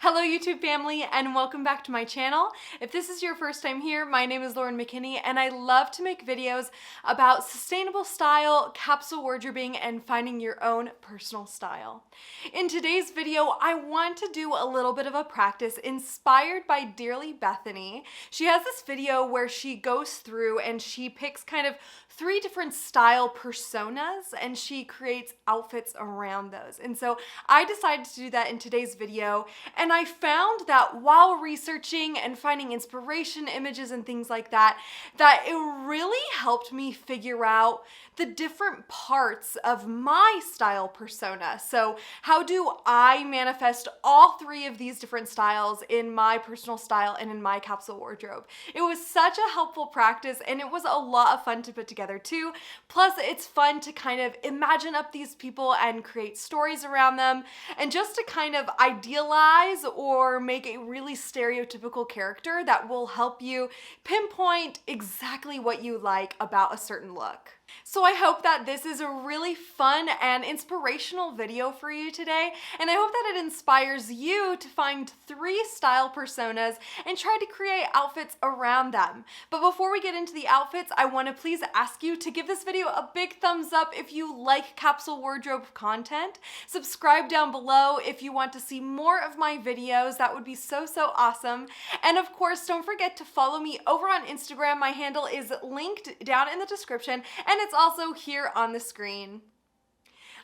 Hello YouTube family and welcome back to my channel. If this is your first time here, my name is McKinney and I love to make videos about sustainable style, capsule wardrobing, and finding your own personal style. In today's video, I want to do a little bit of a practice inspired by dearly Bethany. She has this video where she goes through and she picks kind of 3 different style personas and she creates outfits around those. And so I decided to do that in today's video, and I found that while researching and finding inspiration images and things like that, that it really helped me figure out the different parts of my style persona. So how do I manifest all 3 of these different styles in my personal style and in my capsule wardrobe? It was such a helpful practice and it was a lot of fun to put together too. Plus it's fun to kind of imagine up these people and create stories around them, and just to kind of idealize or make a really stereotypical character that will help you pinpoint exactly what you like about a certain look. So I hope that this is a really fun and inspirational video for you today, and I hope that it inspires you to find 3 style personas and try to create outfits around them. But before we get into the outfits, I want to please ask you to give this video a big thumbs up if you like capsule wardrobe content. Subscribe down below if you want to see more of my videos. That would be so awesome. And of course, don't forget to follow me over on Instagram. My handle is linked down in the description, and it's also here on the screen.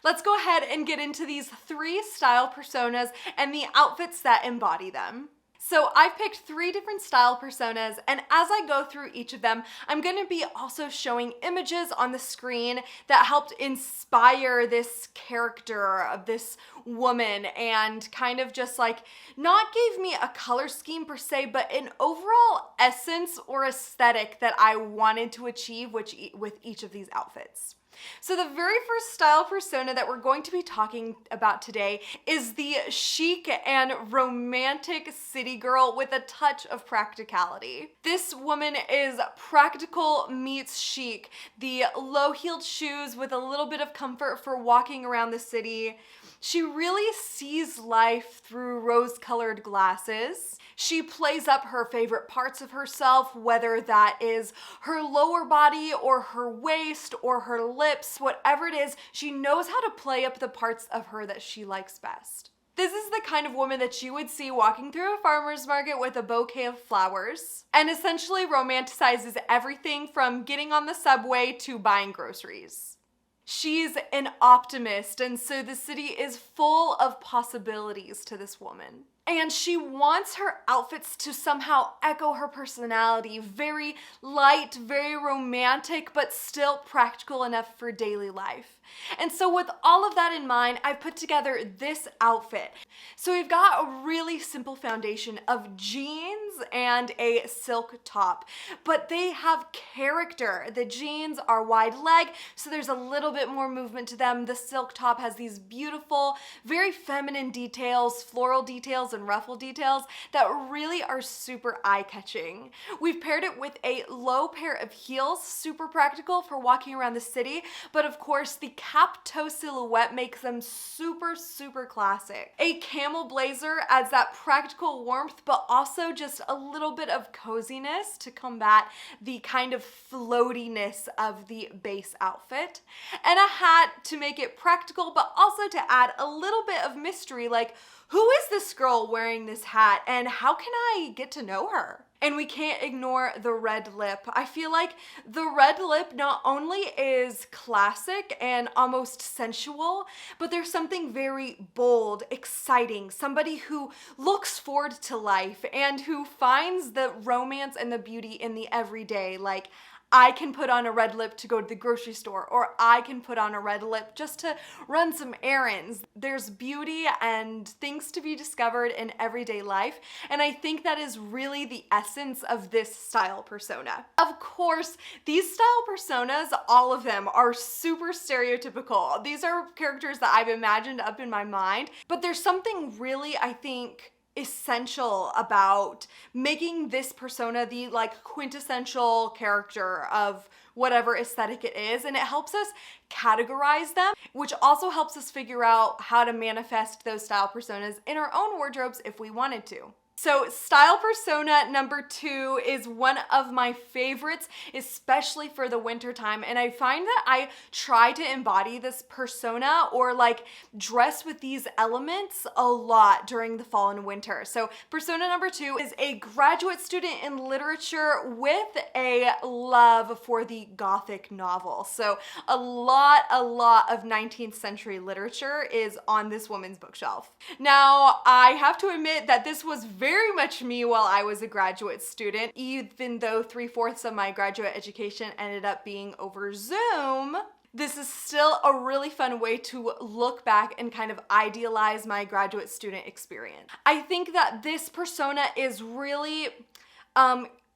Let's go ahead and get into these 3 style personas and the outfits that embody them. So I've picked 3 different style personas, and as I go through each of them, I'm going to be also showing images on the screen that helped inspire this character of this woman, and kind of just like not gave me a color scheme per se, but an overall essence or aesthetic that I wanted to achieve with each of these outfits. So the very first style persona that we're going to be talking about today is the chic and romantic city girl with a touch of practicality. This woman is practical meets chic. The low-heeled shoes with a little bit of comfort for walking around the city. She really sees life through rose-colored glasses. She plays up her favorite parts of herself, whether that is her lower body or her waist or her lips, whatever it is, she knows how to play up the parts of her that she likes best. This is the kind of woman that you would see walking through a farmer's market with a bouquet of flowers, and essentially romanticizes everything from getting on the subway to buying groceries. She's an optimist, and so the city is full of possibilities to this woman. And she wants her outfits to somehow echo her personality, very light, very romantic, but still practical enough for daily life. And so with all of that in mind, I've put together this outfit. So we've got a really simple foundation of jeans and a silk top, but they have character. The jeans are wide leg, so there's a little bit more movement to them. The silk top has these beautiful, very feminine details, floral details, and ruffle details that really are super eye-catching. We've paired it with a low pair of heels, super practical for walking around the city, but of course the cap toe silhouette makes them super classic. A camel blazer adds that practical warmth, but also just a little bit of coziness to combat the kind of floatiness of the base outfit. And a hat to make it practical, but also to add a little bit of mystery, like, who is this girl wearing this hat and how can I get to know her? And we can't ignore the red lip. I feel like the red lip not only is classic and almost sensual, but there's something very bold, exciting, somebody who looks forward to life and who finds the romance and the beauty in the everyday. Like, I can put on a red lip to go to the grocery store, or I can put on a red lip just to run some errands. There's beauty and things to be discovered in everyday life, and I think that is really the essence of this style persona. Of course, these style personas, all of them are super stereotypical. These are characters that I've imagined up in my mind, but there's something really, I think, essential about making this persona the like quintessential character of whatever aesthetic it is, and it helps us categorize them, which also helps us figure out how to manifest those style personas in our own wardrobes if we wanted to. So style persona number 2 is one of my favorites, especially for the winter time. And I find that I try to embody this persona or like dress with these elements a lot during the fall and winter. So persona number 2 is a graduate student in literature with a love for the Gothic novel. So a lot of 19th century literature is on this woman's bookshelf. Now, I have to admit that this was very much me while I was a graduate student, even though 3/4 of my graduate education ended up being over Zoom. This is still a really fun way to look back and kind of idealize my graduate student experience. I think that this persona is really,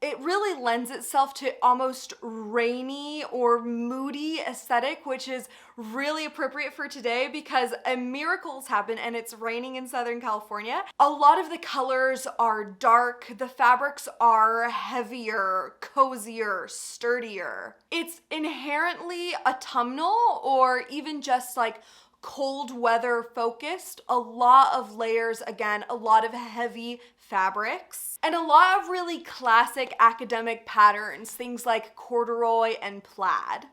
it really lends itself to almost rainy or moody aesthetic, which is really appropriate for today because a miracle's happened and it's raining in Southern California. A lot of the colors are dark, the fabrics are heavier, cozier, sturdier. It's inherently autumnal or even just like cold weather focused, a lot of layers, again, a lot of heavy fabrics, and a lot of really classic academic patterns, things like corduroy and plaid.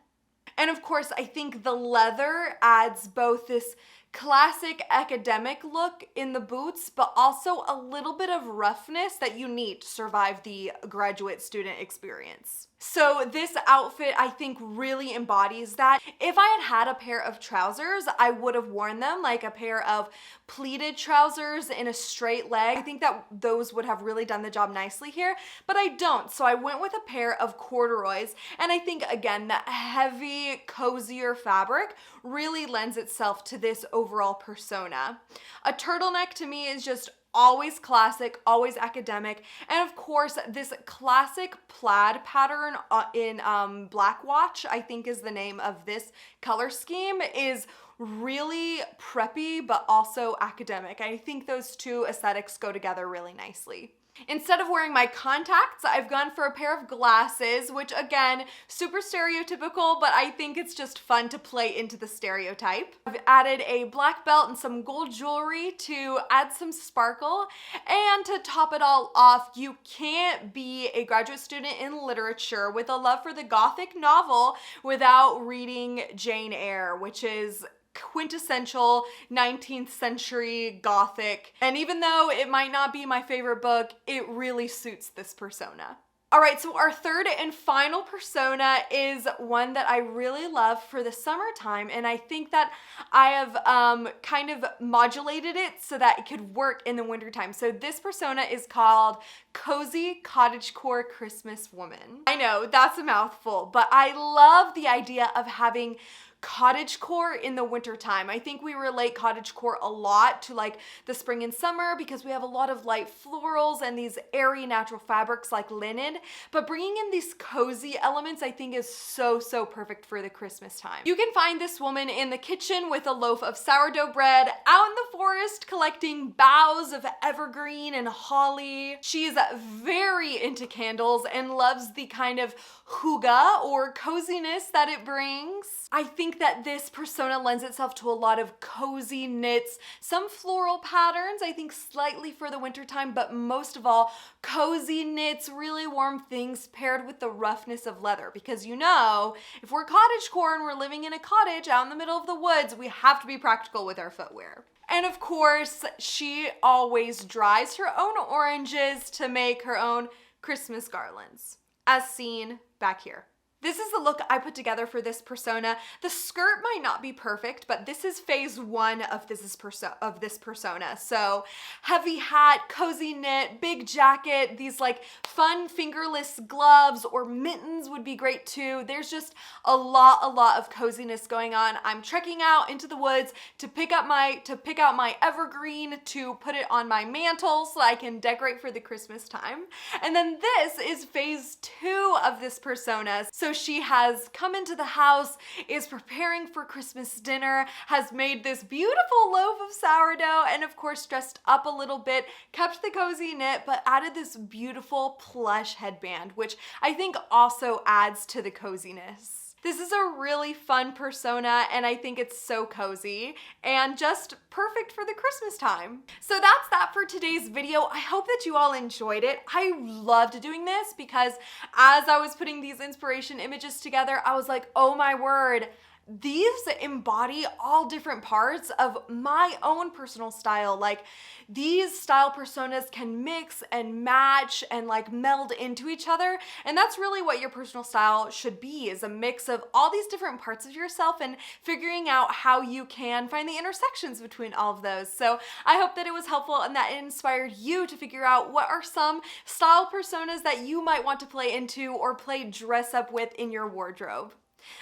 And of course, I think the leather adds both this classic academic look in the boots, but also a little bit of roughness that you need to survive the graduate student experience. So this outfit, I think, really embodies that. If I had had a pair of trousers, I would have worn them, like a pair of pleated trousers in a straight leg. I think that those would have really done the job nicely here, but I don't. So I went with a pair of corduroys, and I think, again, that heavy, cozier fabric really lends itself to this overall persona. A turtleneck to me is just always classic, always academic, and of course this classic plaid pattern in Black Watch, I think is the name of this color scheme, is really preppy but also academic. I think those two aesthetics go together really nicely. Instead of wearing my contacts, I've gone for a pair of glasses, which again, super stereotypical, but I think it's just fun to play into the stereotype. I've added a black belt and some gold jewelry to add some sparkle, and to top it all off, you can't be a graduate student in literature with a love for the Gothic novel without reading Jane Eyre, which is quintessential 19th century Gothic. And even though it might not be my favorite book, it really suits this persona. All right, so our third and final persona is one that I really love for the summertime, and I think that I have kind of modulated it so that it could work in the wintertime. So this persona is called Cozy Cottagecore Christmas Woman. I know, that's a mouthful, but I love the idea of having cottagecore in the wintertime. I think we relate cottagecore a lot to like the spring and summer because we have a lot of light florals and these airy natural fabrics like linen, but bringing in these cozy elements I think is so perfect for the Christmas time. You can find this woman in the kitchen with a loaf of sourdough bread, out in the forest collecting boughs of evergreen and holly. She's very into candles and loves the kind of hygge or coziness that it brings. I think that this persona lends itself to a lot of cozy knits, some floral patterns, I think slightly for the wintertime, but most of all, cozy knits, really warm things paired with the roughness of leather. Because you know, if we're cottagecore and we're living in a cottage out in the middle of the woods, we have to be practical with our footwear. And of course, she always dries her own oranges to make her own Christmas garlands, as seen back here. This is the look I put together for this persona. The skirt might not be perfect, but this is phase 1 of this persona. So heavy hat, cozy knit, big jacket, these like fun fingerless gloves or mittens would be great too. There's just a lot of coziness going on. I'm trekking out into the woods to pick out my evergreen to put it on my mantle so I can decorate for the Christmas time. And then this is phase 2 of this persona. So So she has come into the house, is preparing for Christmas dinner, has made this beautiful loaf of sourdough, and of course dressed up a little bit, kept the cozy knit, but added this beautiful plush headband, which I think also adds to the coziness. This is a really fun persona, and I think it's so cozy and just perfect for the Christmas time. So that's that for today's video. I hope that you all enjoyed it. I loved doing this because as I was putting these inspiration images together, I was like, oh my word, these embody all different parts of my own personal style. Like, these style personas can mix and match and like meld into each other. And that's really what your personal style should be, is a mix of all these different parts of yourself and figuring out how you can find the intersections between all of those. So I hope that it was helpful and that it inspired you to figure out what are some style personas that you might want to play into or play dress up with in your wardrobe.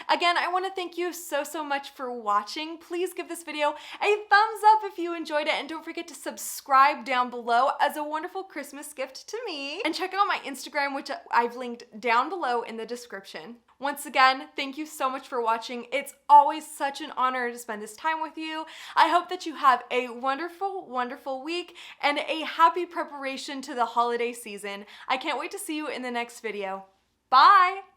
Again, I want to thank you so much for watching. Please give this video a thumbs up if you enjoyed it, and don't forget to subscribe down below as a wonderful Christmas gift to me. And check out my Instagram, which I've linked down below in the description. Once again, thank you so much for watching. It's always such an honor to spend this time with you. I hope that you have a wonderful, wonderful week and a happy preparation to the holiday season. I can't wait to see you in the next video. Bye!